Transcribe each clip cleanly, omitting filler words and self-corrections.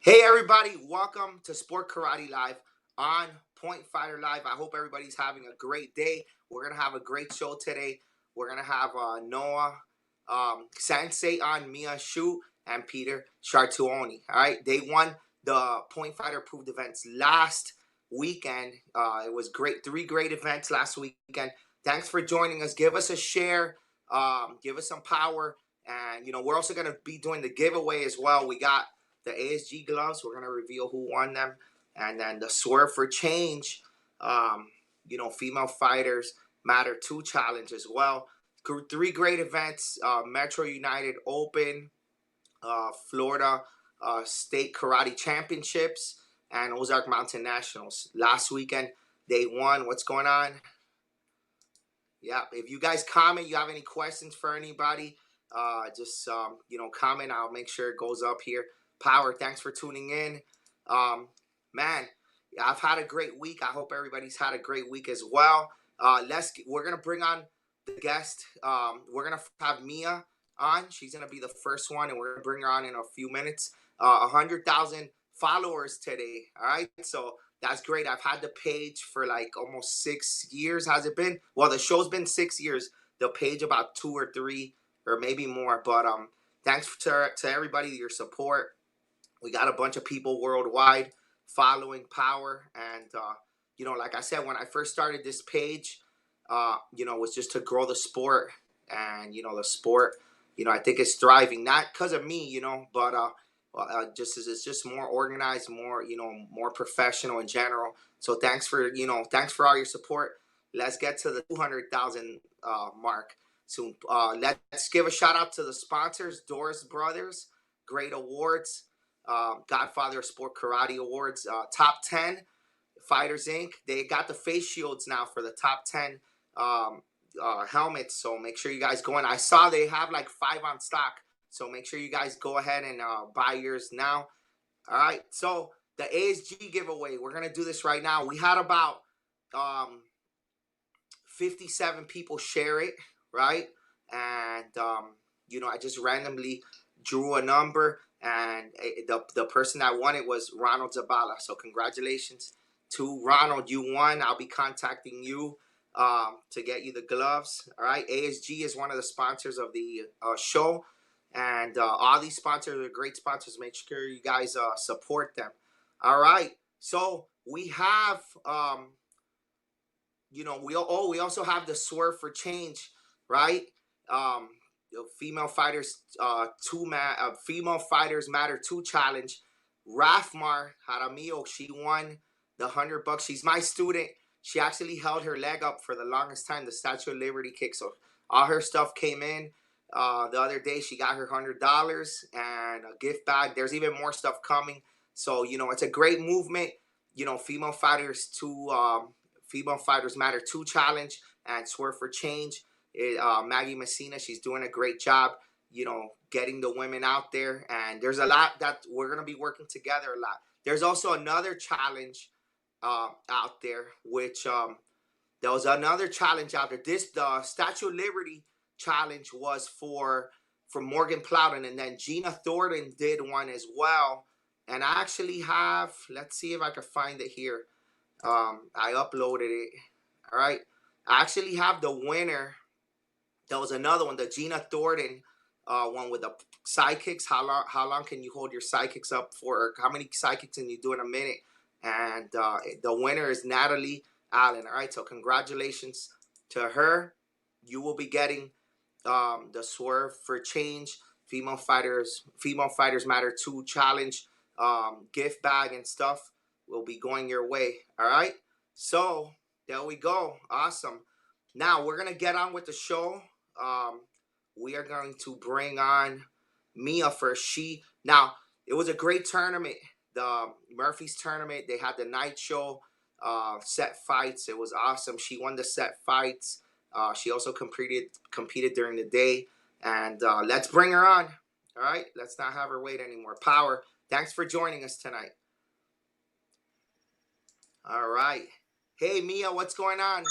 Hey everybody, welcome to Sport Karate Live on Point Fighter Live. I hope everybody's having a great day. We're gonna have a great show today. We're gonna have Noah Sansait on, Mia Schutte, and Peter Chartouni. All right, they won the Point Fighter approved events last weekend. It was great, three great events last weekend. Thanks for joining us. Give us a share, give us some power, and we're also gonna be doing the giveaway as well. We got the ASG gloves. We're gonna reveal who won them, and then the Swerve for Change. Female fighters matter 2 challenge as well. Three great events: Metro United Open, Florida State Karate Championships, and Ozark Mountain Nationals. Last weekend they won. What's going on? Yeah, if you guys comment, you have any questions for anybody, just comment. I'll make sure it goes up here. Power, thanks for tuning in. Man, yeah, I've had a great week. I hope everybody's had a great week as well. We're gonna bring on the guest. We're gonna have Mia on. She's gonna be the first one, and we're gonna bring her on in a few minutes. 100,000 followers today. All right, so that's great. I've had the page for like almost 6 years. Has it been? Well, the show's been 6 years. The page about 2 or 3 or maybe more. But thanks to everybody, your support. We got a bunch of people worldwide following Power, and like I said, when I first started this page, was just to grow the sport, and the sport, I think it's thriving, not because of me, but it's just more organized, more professional in general. So thanks for all your support. Let's get to the 200,000 mark soon. Let's give a shout out to the sponsors: Doris Brothers, great awards, Godfather of Sport Karate Awards, top 10 Fighters Inc. They got the face shields now for the top 10 helmets. So make sure you guys go in. I saw they have like 5 on stock. So make sure you guys go ahead and buy yours now. All right. So the ASG giveaway, we're going to do this right now. We had about 57 people share it, right? And, I just randomly drew a number, and the person that won it was Ronald Zabala. So congratulations to Ronald. You won. I'll be contacting you to get you the gloves. All right. ASG is one of the sponsors of the show. And all these sponsors are great sponsors. Make sure you guys support them. All right. So we have, we also have the Swerve for Change, right? Female fighters, female fighters matter 2 challenge. Rafmar Jaramillo, she won the $100. She's my student. She actually held her leg up for the longest time, the Statue of Liberty kick. So all her stuff came in. The other day she got her $100 and a gift bag. There's even more stuff coming. So it's a great movement. Female fighters matter 2 challenge and Swerve for Change. Maggie Messina, she's doing a great job, getting the women out there. And there's a lot that we're gonna be working together a lot. There's also another challenge out there, which there was another challenge out there. The Statue of Liberty challenge was for Morgan Plowden, and then Gina Thornton did one as well. And I actually have, let's see if I can find it here. I uploaded it. All right, I actually have the winner. There was another one, the Gina Thornton one with the side kicks. How long can you hold your side kicks up for? Or how many side kicks can you do in a minute? And the winner is Natalie Allen. All right, so congratulations to her. You will be getting the Swerve for Change Female Fighters Matter 2 challenge gift bag and stuff will be going your way. All right, so there we go. Awesome. Now we're gonna get on with the show. We are going to bring on Mia first. Now it was a great tournament, the Murphy's tournament. They had the night show, set fights. It was awesome. She won the set fights. She also competed during the day. And let's bring her on. All right, let's not have her wait anymore. Power, thanks for joining us tonight. All right. Hey Mia, what's going on?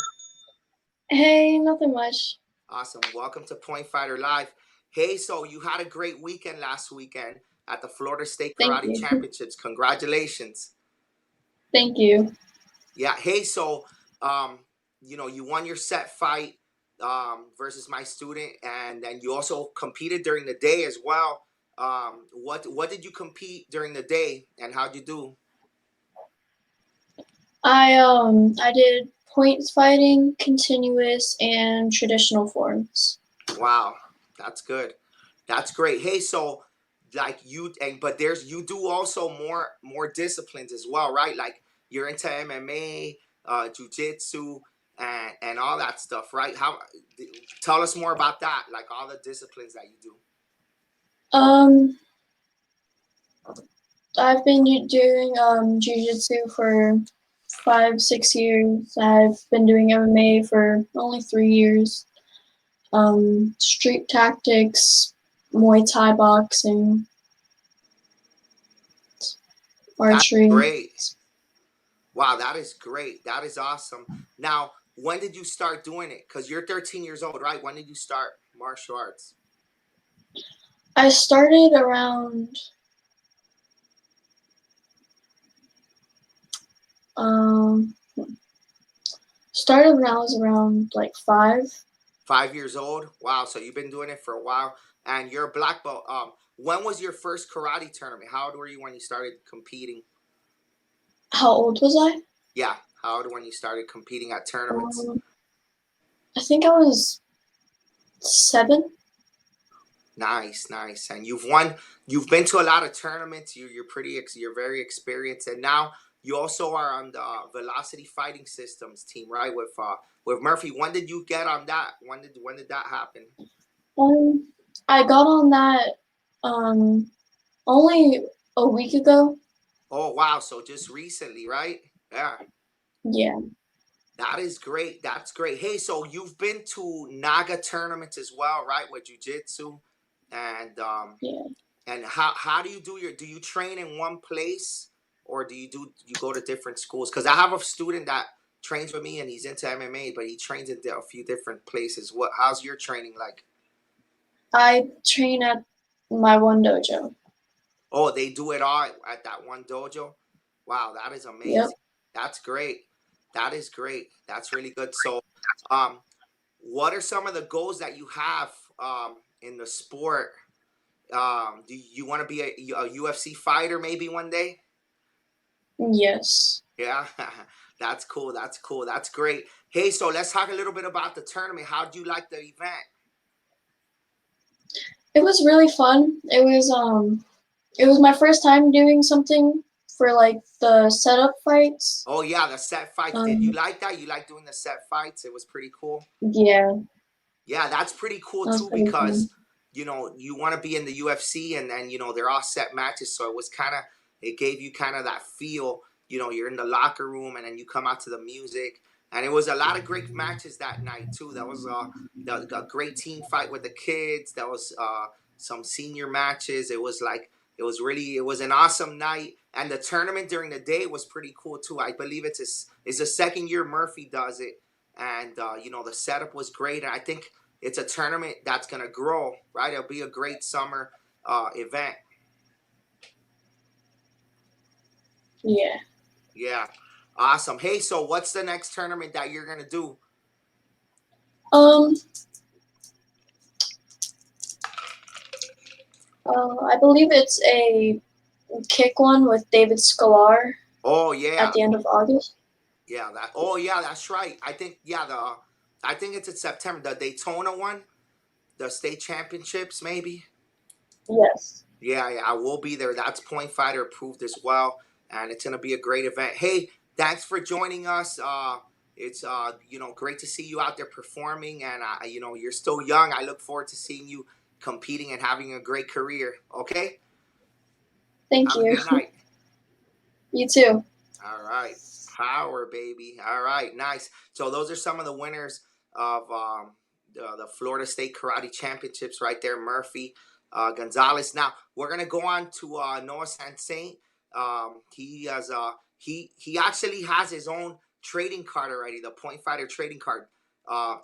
Hey, nothing much. Awesome. Welcome to Point Fighter Live. Hey, so you had a great weekend last weekend. at the Florida State Thank Karate you. Championships. Congratulations. Thank you. Yeah. Hey, so um, you won your set fight versus my student, and then you also competed during the day as well. What did you compete during the day, and how'd you do? I did points fighting, continuous, and traditional forms. Wow, that's good. That's great. Hey, so like but you do also more disciplines as well, right? Like you're into MMA, jujitsu, and all that stuff, right? Tell us more about that, like all the disciplines that you do. Um, I've been doing jujitsu for 5, 6 years. I've been doing MMA for only 3 years. Street tactics, Muay Thai boxing, That's archery. great. Wow, that is great. That is awesome. Now, when did you start doing it? Because you're 13 years old, right? When did you start martial arts? I started around um started when I was around like 5. 5 years old. Wow. So you've been doing it for a while, and you're a black belt. When was your first karate tournament? How old were you when you started competing? How old was I? Yeah. How old when you started competing at tournaments? Um, I think I was 7. Nice, nice. And you've won. You've been to a lot of tournaments. You're very experienced, and now you also are on the Velocity Fighting Systems team, right? With Murphy. When did you get on that? When did that happen? Um, I got on that um only a week ago. Oh wow! So just recently, right? Yeah. Yeah, That is great. That's great. Hey, so you've been to Naga tournaments as well, right? With jujitsu, and yeah. how do you train in one place, or you go to different schools? Because I have a student that trains with me and he's into MMA, but he trains in a few different places. How's your training like? I train at my one dojo. Oh, they do it all at that one dojo. Wow, that is Yep. amazing. That's great. That is great. That's really good. So, um, what are some of the goals that you have in the sport? Do you want to be a UFC fighter maybe one day? Yes. Yeah, that's cool. That's cool. That's great. Hey, so let's talk a little bit about the tournament. How do you like the event? It was really fun. It was my first time doing something for like the setup fights. Oh yeah, the set fights. Did you Um, like that? You like doing the set fights? It was pretty cool. yeah, Yeah, that's pretty cool that was too pretty because fun. you want to be in the UFC and then they're all set matches, so it gave you kind of that feel. You're in the locker room and then you come out to the music, and it was a lot of great matches that night too. That was a great team fight with the kids. That was some senior matches. It was an awesome night, and the tournament during the day was pretty cool too. I believe it's the second year Murphy does it, and the setup was great, and I think it's a tournament that's gonna grow, right? It'll be a great summer event. Yeah. Yeah, awesome. Hey, so what's the next tournament that you're gonna do? Um, I believe it's a kick one with David Scalar Oh at yeah, the end of August. yeah. That's right. I think it's in September. The Daytona one, the state championships, maybe. Yes. Yeah, yeah, I will be there. That's Point Fighter approved as well, and it's gonna be a great event. Hey, thanks for joining us. It's great to see you out there performing, and you're still young. I look forward to seeing you competing and having a great career. Okay, Thank have a you. good night. You too. All right, power baby. All right, nice. So those are some of the winners of the Florida State Karate Championships right there, Murphy Gonzalez. Now we're gonna go on to Noah Sansait. He actually has his own trading card already, the Point Fighter trading card.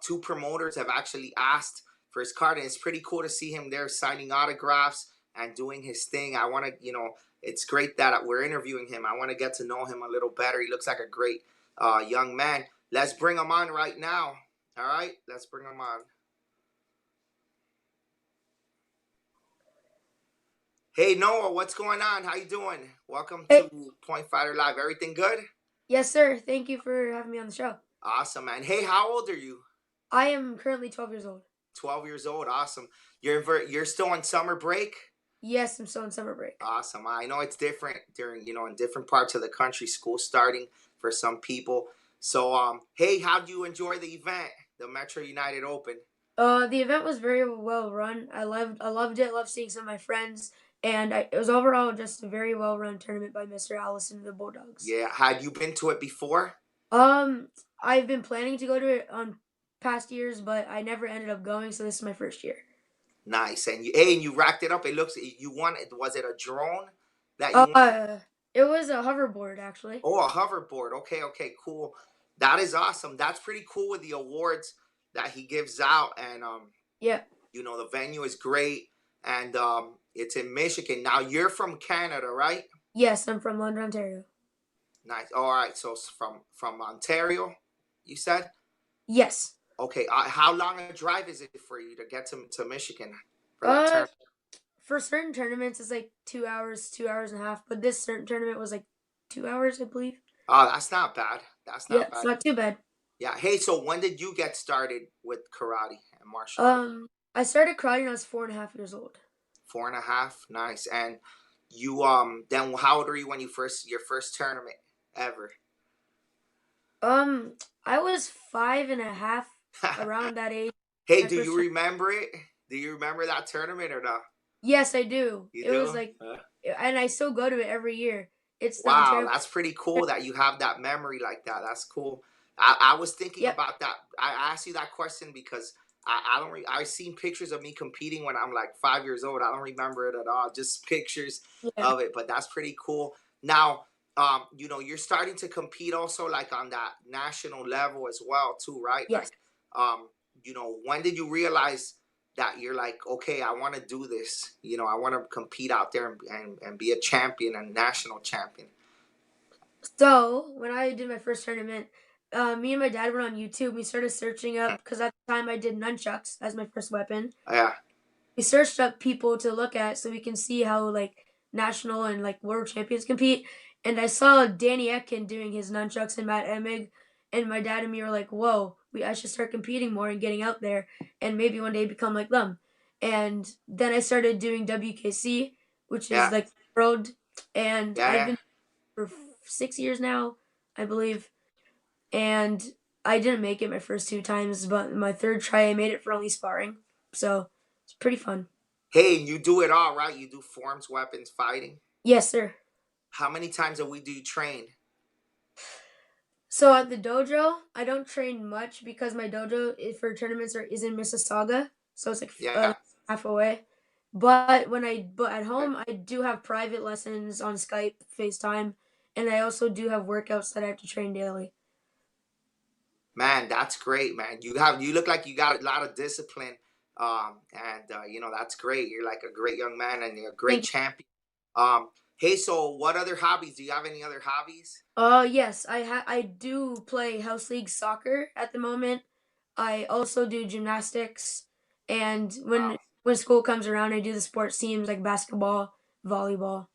Two promoters have actually asked for his card, and it's pretty cool to see him there signing autographs. and doing his thing. I want to, it's great that we're interviewing him. I want to get to know him a little better. He looks like a great young man. Let's bring him on right now. All right, let's bring him on. Hey Noah, what's going on? How you doing? Welcome Hey, to Point Fighter Live. Everything good? yes, sir. Thank you for having me on the show. Awesome, man. Hey, how old are you? I am currently 12 years old. 12 years old. Awesome. You're still on summer break? Yes, I'm still on summer break. Awesome. I know it's different during, in different parts of the country, school starting for some people. So, hey, how do you enjoy the event, the Metro United Open? The event was very well run. I loved it. Loved seeing some of my friends, and it was overall just a very well run tournament by Mr. Allison and the Bulldogs. Yeah. Had you been to it before? Um, I've been planning to go to it on past years, but I never ended up going. So this is my first year. Nice. And you racked it up. It looks you won it. Was it a drone that you won? It was a hoverboard actually. Oh, a hoverboard. Okay, okay, cool. That is awesome. That's pretty cool with the awards that he gives out. And Yeah. the venue is great. And it's in Michigan. Now you're from Canada, right? Yes, I'm from London, Ontario. Nice. All right. So it's from Ontario, you said? Yes. Okay. How long a drive is it for you to get to Michigan for that Uh, turn? for certain tournaments, it's like 2 hours, 2 hours and a half. But this certain tournament was like 2 hours, I believe. Oh, that's not bad. That's Yeah, not it's bad. not too bad. Yeah. Hey, so when did you get started with karate and martial arts? I started karate when I was 4.5 years old. 4.5. Nice. And you then how old were you when your first tournament ever? I was 5.5 around that age. Hey, My do first you tournament. remember it? Do you remember that tournament or not? Yes, I do. You It was do? like, and I still go to it every year. It's the Wow, Ontario. that's pretty cool that you have that memory like that. That's cool. I was thinking Yep. about that. I asked you that question because I don't. I've seen pictures of me competing when I'm like 5 years old. I don't remember it at all. Just pictures Yeah. of it. But that's pretty cool. Now, you're starting to compete also like on that national level as well too, right? Yes. Like, when did you realize that you're like, okay, I want to do this. I want to compete out there and be a champion and national champion. So when I did my first tournament, me and my dad went on YouTube. We started searching up because at the time I did nunchucks as my first weapon. Yeah. We searched up people to look at so we can see how like national and like world champions compete. And I saw Danny Etkin doing his nunchucks and Matt Emig, and my dad and me were like, "Whoa, I should start competing more and getting out there, and maybe one day become like them." And then I started doing WKC, which is Yeah. like world, and Yeah. I've Yeah. been for 6 years now, I believe. And I didn't make it my first two times, but my third try I made it for only sparring, so it's pretty fun. Hey, and you do it all, right? You do forms, weapons, fighting. Yes, sir. How many times a week do you train? So at the dojo, I don't train much because my dojo for tournaments is in Mississauga, so it's like Yeah. half away. But at Okay. home, I do have private lessons on Skype, FaceTime, and I also do have workouts that I have to train daily. Man, that's great, man. You look like you got a lot of discipline. And that's great. You're like a great young man and you're a great Thank you. champion. Hey, so what other hobbies? Do you have any other hobbies? Yes, I do play house league soccer at the moment. I also do gymnastics, and Wow. when school comes around, I do the sports teams like basketball, volleyball.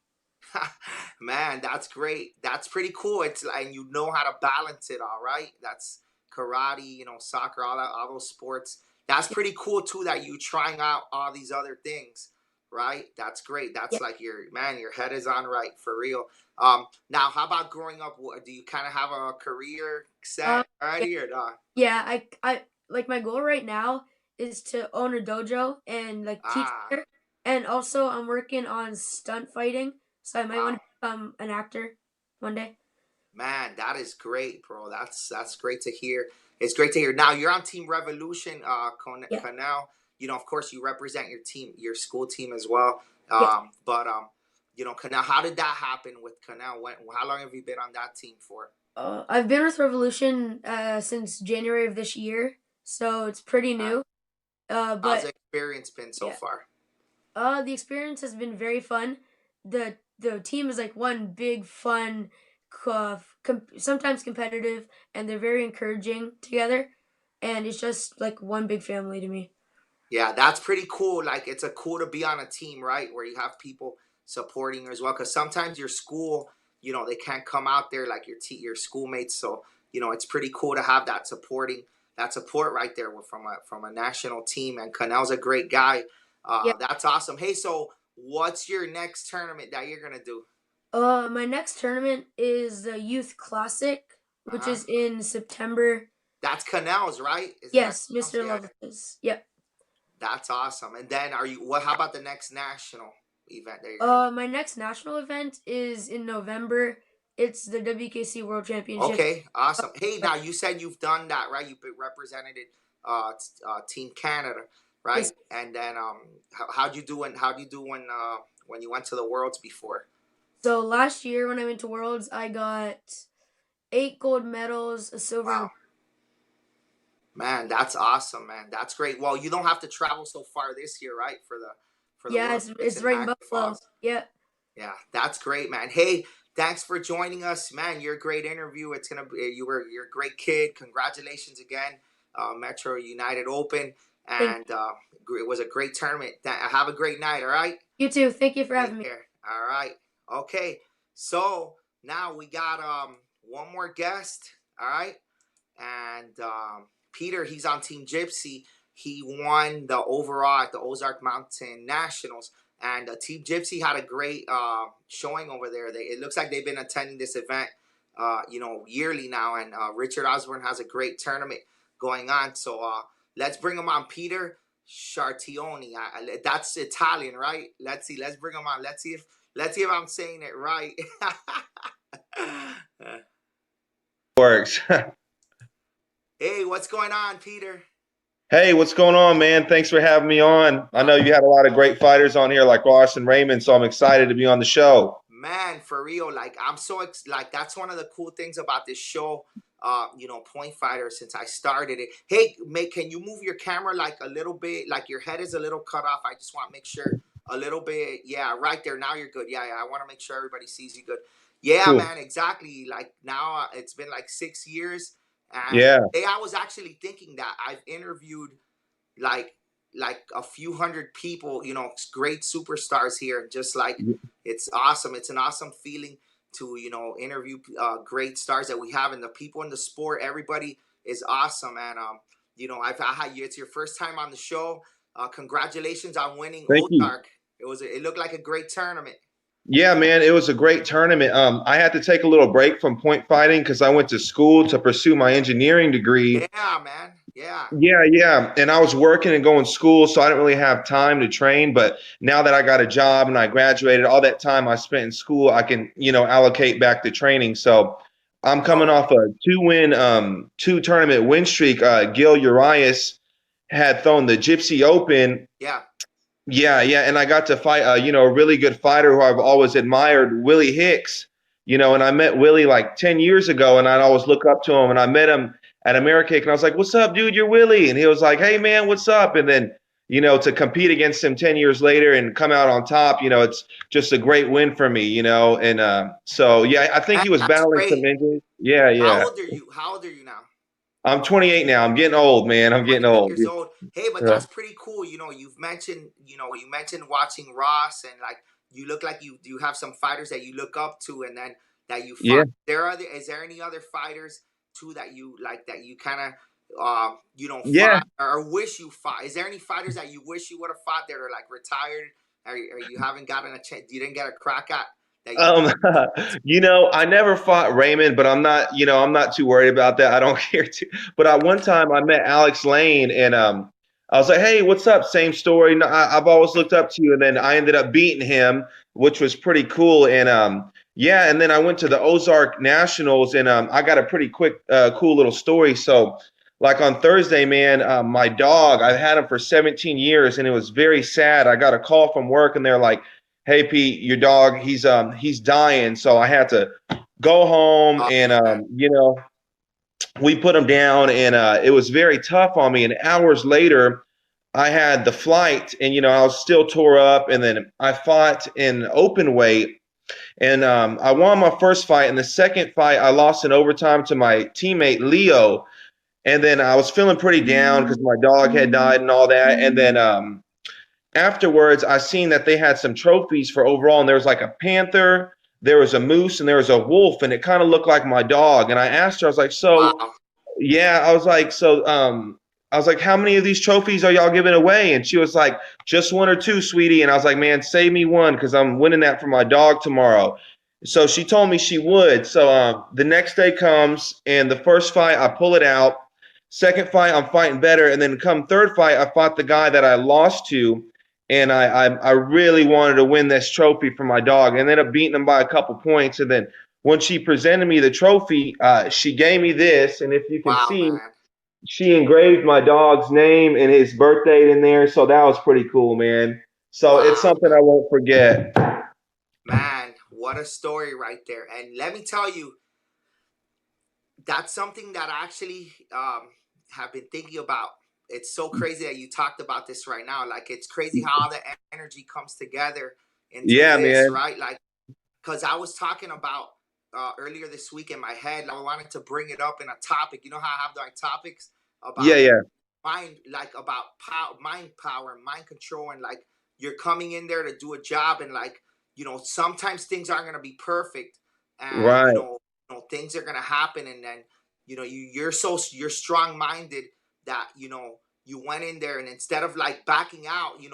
Man, that's great. That's pretty cool. It's like, and you know how to balance it all, right? That's karate, soccer, all those sports. That's pretty cool too that you trying out all these other things, right? That's great. That's Yeah. like your head is on right for real. Now how about growing up? Do you kind of have a career Um, set yeah, already or not? yeah. I like my goal right now is to own a dojo and like teach Ah, there, and also I'm working on stunt fighting, so I might want wow. to become an actor one day. Man, that is great, bro. That's great to hear. It's great to hear. Now you're on Team Revolution, Yeah. Canal. Of course, you represent your team, your school team as well. Yes. Canal. How did that happen with Canal? How long have you been on that team for? I've been with Revolution since January of this year, so it's pretty Uh, new. how's the But experience been so yeah, far? The experience has been very fun. The team is like one big fun, sometimes competitive, and they're very encouraging together. And it's just like one big family to me. Yeah, that's pretty cool. Like it's a cool to be on a team, right? Where you have people supporting you as well. Because sometimes your school, they can't come out there like your schoolmates. So it's pretty cool to have that support right there from a national team. And Cannell's a great guy. Yeah. That's awesome. Hey, so what's your next tournament that you're gonna do? My next tournament is the Youth Classic, Uh which huh. is in September. That's Cannell's, right? Isn't that Yes, Cannell's? Mr. Yeah, Levis. Yep. that's awesome. And then are you? What? How about the next national event that you're gonna My next national event is in November. It's the WKC World do? Championships. Okay, awesome. Hey, now you said you've done that, right? You've been represented Team Canada, right? Yes. And then how'd you do when you went to the Worlds before? So last year when I went to Worlds, I got 8 gold medals, a silver, and Wow, man, that's awesome, man. That's great. Well, you don't have to travel so far this year, right? For the yeah, World it's Championships in right in Niagara Buffalo. Falls. Yeah, Yeah, that's great, man. Hey, thanks for joining us, man. You're a great interview. It's gonna be you're a great kid. Congratulations again, Metro United Open, thank and it was a great tournament. Have a great night. All right, you too. Thank you for having take me. care. All right, okay. So now we got one more guest. All right, and Peter, he's on Team Gypsy. He won the overall at the Ozark Mountain Nationals, and Team Gypsy had a great showing over there. It looks like they've been attending this event, yearly now, and Richard Osborne has a great tournament going on. So let's bring him on, Peter Chartouni. That's Italian, right? Let's see. Let's bring him on. Let's see if I'm saying it right. Works. Hey, what's going on, Peter? Hey, what's going on, man? Thanks for having me on. I know you had a lot of great fighters on here like Ross and Raymond, so I'm excited to be on the show. Man, for real, like I'm so like that's one of the cool things about this show. Point fighter since I started it. Hey, mate, can you move your camera like a little bit? Like your head is a little cut off. I just want to make sure a little bit. Yeah, right there. Now you're good. Yeah, yeah. I want to make sure everybody sees you good. Yeah, Cool. man, exactly. Like now it's been like 6 years, and Yeah. hey, I was actually thinking that I've interviewed like a few hundred people, great superstars here, and just like it's awesome. It's an awesome feeling to interview great stars that we have, and the people in the sport. Everybody is awesome, and I had you. It's your first time on the show. Congratulations on winning Thank you. Ozark. It looked like a great tournament. Yeah, man, it was a great tournament. I had to take a little break from point fighting because I went to school to pursue my engineering degree. Yeah, man. Yeah. Yeah. And I was working and going to school, so I didn't really have time to train. But now that I got a job and I graduated, all that time I spent in school, I can, allocate back to training. So I'm coming Oh, off a two tournament win streak. Gil Urias had thrown the Gypsy Open. yeah. Yeah. And I got to fight, a really good fighter who I've always admired, Willie Hicks. And I met Willie like 10 years ago, and I'd always look up to him. And I met him at Americake, and I was like, "What's up, dude? You're Willie." And he was like, "Hey, man, what's up?" And then, to compete against him 10 years later and come out on top, it's just a great win for me. And so, yeah, I think Man, he was that's battling some great. injuries. Yeah, How yeah. old are you? How old are you now? I'm 28 now. I'm getting old, man. I'm getting 28 old. years old. Hey, but Yeah. that's pretty cool. You mentioned watching Ross, and like you look like you have some fighters that you look up to, and then that you Yeah. fight. Is there any other fighters too that you like that you kind of Yeah. fought or wish you fought? Is there any fighters that you wish you would have fought that are like retired, or you haven't gotten a chance? You didn't get a crack at that you. Um, I never fought Raymond, but I'm not too worried about that. I don't care too. But one time I met Alex Lane, and I was like, "Hey, what's up?" Same story. No, I've always looked up to you, and then I ended up beating him, which was pretty cool. And yeah, and then I went to the Ozark Nationals, and I got a pretty quick, cool little story. So, like on Thursday, man, my dog, I've had him for 17 years, and it was very sad. I got a call from work, and they're like, "Hey Pete, your dog, he's dying." So I had to go home, Oh, and man. we put him down, and it was very tough on me. And hours later, I had the flight, and I was still tore up, and then I fought in open weight, and I won my first fight. And the second fight, I lost in overtime to my teammate Leo, and then I was feeling pretty down because my dog had died and all that. And then afterwards, I seen that they had some trophies for overall, and there was like a panther, there was a moose, and there was a wolf, and it kind of looked like my dog. And I asked her, I was like, so Wow. yeah, I was like, how many of these trophies are y'all giving away? And she was like, just one or two, sweetie. And I was like, man, save me one because I'm winning that for my dog tomorrow. So she told me she would. So the next day comes, and the first fight, I pull it out. Second fight, I'm fighting better. And then come third fight, I fought the guy that I lost to. And I really wanted to win this trophy for my dog. And ended up beating him by a couple points. And then when she presented me the trophy, she gave me this. And if you can Wow, see, man. she engraved my dog's name and his birth date in there. So that was pretty cool, man. So it's Wow, something I won't forget. man. What a story right there. And let me tell you, that's something that I actually have been thinking about. It's so crazy that you talked about this right now. Like, it's crazy how all the energy comes together into Yeah, this, man. right? Like, because I was talking about earlier this week in my head, like, I wanted to bring it up in a topic. You know how I have like topics Yeah, about yeah. mind, like about mind power and mind control, and like you're coming in there to do a job, and like, sometimes things aren't gonna be perfect, and Right. things are gonna happen, and then you're strong minded that you went in there, and instead of like backing out, your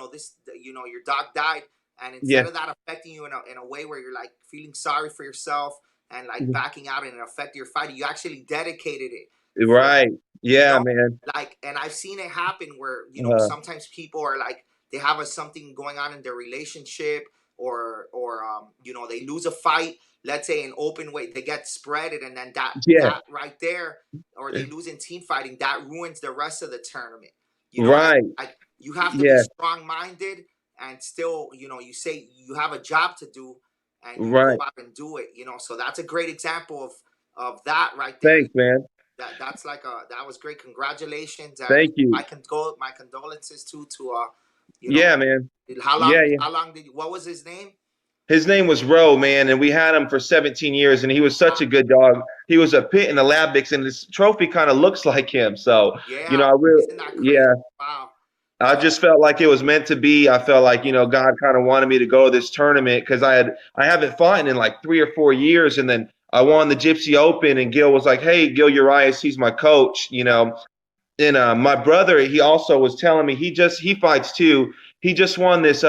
dog died, and Yeah. instead of that affecting you in a way where you're like feeling sorry for yourself and like backing out and it affected your fight, you actually dedicated it for Right. you Yeah, know man. like, and I've seen it happen where Uh, sometimes people are like, they have something going on in their relationship, or they lose a fight, let's say in open weight, they get spreaded, and then yeah. that right there, or they lose in team fighting, that ruins the rest of the tournament. You know what I mean? Right. Like, you have to be Yeah. strong minded, and still, you say you have a job to do, and you go Right. out and do it. So that's a great example of that right there. Thanks, man. That's like that was great. Congratulations, and Thank you. my condolences too to you know Yeah, man. how Yeah, long yeah. did what was his name? His name was Roe, man, and we had him for 17 years, and he was such a good dog. He was a pit in the lab mix, and this trophy kind of looks like him. So, Yeah, I really, isn't that crazy? yeah, Wow. I Yeah. just felt like it was meant to be. I felt like, God kind of wanted me to go to this tournament because I haven't fought in like 3 or 4 years, and then I won the Gypsy Open, and Gil was like, "Hey, Gil Urias, he's my coach," And my brother, he also was telling me he fights too. He just won this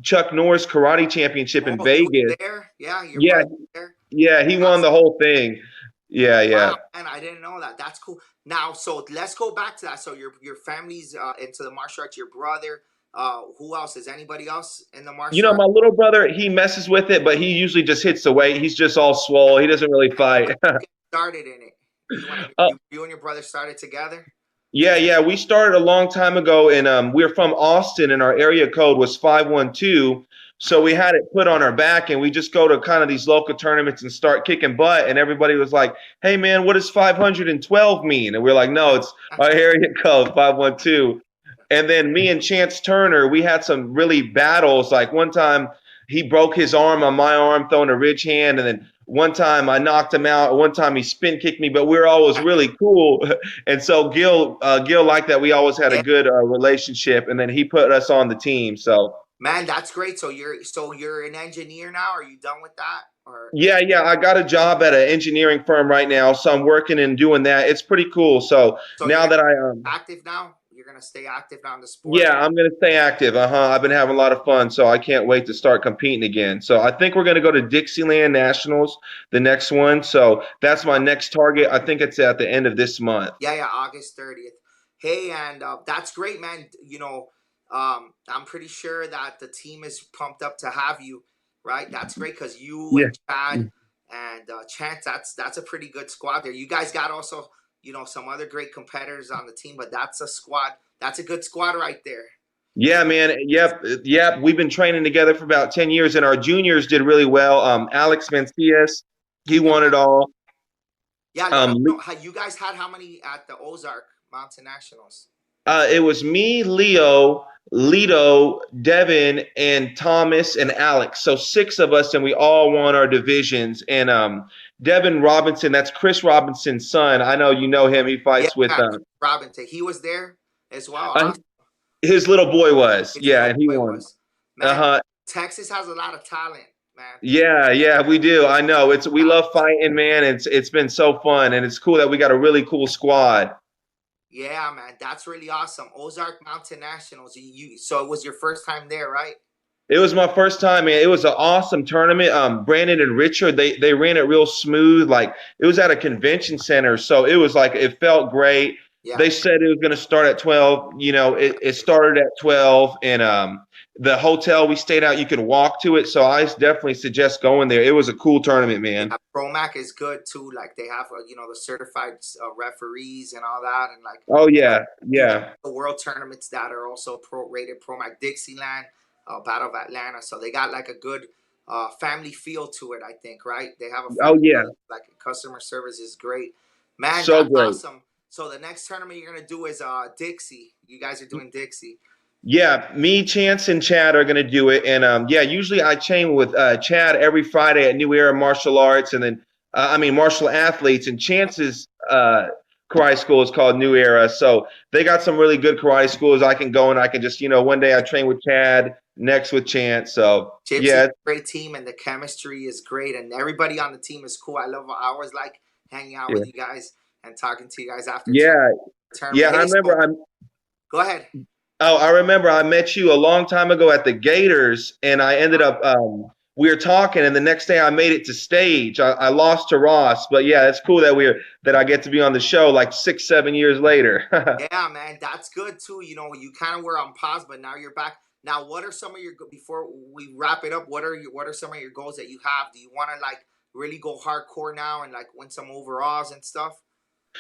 Chuck Norris Karate Championship in Oh, he was Vegas. there. Yeah, your Yeah, brother was there. yeah, he won That's the whole thing. Yeah, yeah. wow, man. I didn't know that. That's cool. Now, so let's go back to that. So your family's into the martial arts. Your brother. Who else? Is anybody else in the martial arts? My little brother, he messes with it, but he usually just hits the weight. He's just all swole. He doesn't really When fight. did you get started in it? uh, You and your brother started together? yeah, yeah. We started a long time ago, and we're from Austin, and our area code was 512. So we had it put on our back, and we just go to kind of these local tournaments and start kicking butt. And everybody was like, "Hey, man, what does 512 mean?" And we're like, "No, it's our area code 512." And then me and Chance Turner, we had some really battles. Like one time he broke his arm on my arm throwing a ridge hand, and then one time I knocked him out. One time he spin kicked me, but we were always really cool. And so Gil liked that we always had a Yeah, good relationship, and then he put us on the team. So man, that's great. So you're an engineer now. Are you done with that? Or yeah, yeah, I got a job at an engineering firm right now, so I'm working and doing that. It's pretty cool. So so you're now gonna that be active now? You're gonna stay active now in the sport? yeah, I'm gonna stay active. I've been having a lot of fun, so I can't wait to start competing again. So I think we're gonna go to Dixieland Nationals, the next one. So that's my next target. I think it's at the end of this month. Yeah, yeah, August 30th. Hey, and that's great, man. I'm pretty sure that the team is pumped up to have you, right? That's great because you Yeah. and Chad and Chance, that's a pretty good squad there. You guys got also, some other great competitors on the team, but that's a squad. That's a good squad right there. Yeah, man. Yep, yep. We've been training together for about 10 years, and our juniors did really well. Alex Mencias, he Yeah, won it all. yeah. Let me Um, know how you guys had how many at the Ozark Mountain Nationals. It was me, Leo, Lito, Devin, and Thomas and Alex. So six of us, and we all won our divisions. And Devin Robinson, that's Chris Robinson's son. I know you know him. He Yeah, fights with Robinson. He was there as well. uh, Awesome. his little boy was. His Yeah, little and he boy won. was. Uh Man, huh. Texas has a lot of talent, man. Yeah, yeah, we do. I know. We love fighting, man. It's been so fun, and it's cool that we got a really cool squad. Yeah, man, that's really awesome. Ozark Mountain Nationals. So it was your first time there, right? It was my first time, man. It was an awesome tournament. Brandon and Richard, they ran it real smooth. Like it was at a convention center, so it was like it felt great. Yeah. They said it was going to start at 12. You know, it started at 12, and the hotel we stayed at, you could walk to it. So I definitely suggest going there. It was a cool tournament, man. Yeah, Promac is good too. Like they have, the certified referees and all that, and like. Oh yeah, yeah. The world tournaments that are also rated Promac Dixieland, Battle of Atlanta. So they got like a good family feel to it, I think, right? They have a Oh yeah. like customer service is great. Man, So that's great. awesome. So the next tournament you're gonna do is Dixie. You guys are doing Dixie. Yeah, me, Chance, and Chad are going to do it. And yeah, usually I train with Chad every Friday at New Era Martial Arts, and then martial athletes. And Chance's karate school is called New Era, so they got some really good karate schools. I can go and I can just one day I train with Chad, next with Chance. So Gypsy's yeah, a great team, and the chemistry is great, and everybody on the team is cool. I always like hanging out with you guys and talking to you guys after. Yeah, tournament. yeah. I remember. Go ahead. Oh, I remember I met you a long time ago at the Gators, and I ended up we were talking, and the next day I made it to stage. I lost to Ross, but yeah, it's cool that I get to be on the show like 6-7 years later. Yeah, man, that's good too. You kind of were on pause, but now you're back. Now, what are some of your before we wrap it up? What are some of your goals that you have? Do you want to like really go hardcore now and like win some overalls and stuff?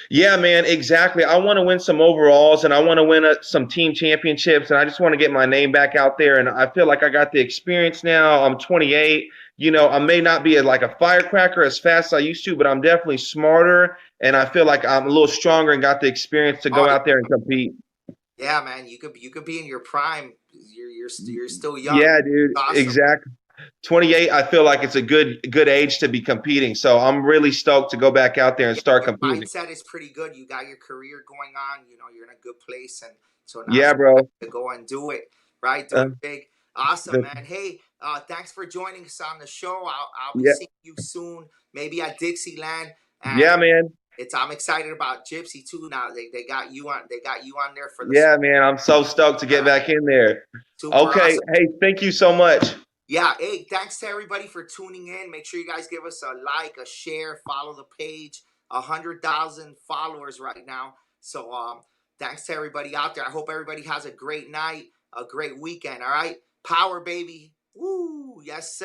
Yeah, man, exactly. I want to win some overalls, and I want to win some team championships, and I just want to get my name back out there. And I feel like I got the experience now. I'm 28. I may not be like a firecracker as fast as I used to, but I'm definitely smarter, and I feel like I'm a little stronger and got the experience to go out there and compete. Yeah, man, you could be in your prime. You're still young. Yeah, dude, awesome. Exactly. 28, I feel like it's a good age to be competing. So I'm really stoked to go back out there and start competing. Mindset is pretty good. You got your career going on. You're in a good place, and so now yeah, bro, to go and do it right, do it big. Awesome, man. Hey, thanks for joining us on the show. I'll be seeing you soon, maybe at Dixieland. And yeah, man. I'm excited about Gypsy too. Now they got you on. They got you on there for the. Yeah, man. I'm so stoked to get back in there. Okay. Awesome. Hey, thank you so much. Yeah. Hey, thanks to everybody for tuning in. Make sure you guys give us a like, a share, follow the page. 100,000 followers right now. So thanks to everybody out there. I hope everybody has a great night, a great weekend. All right. Power, baby. Woo. Yes, sir.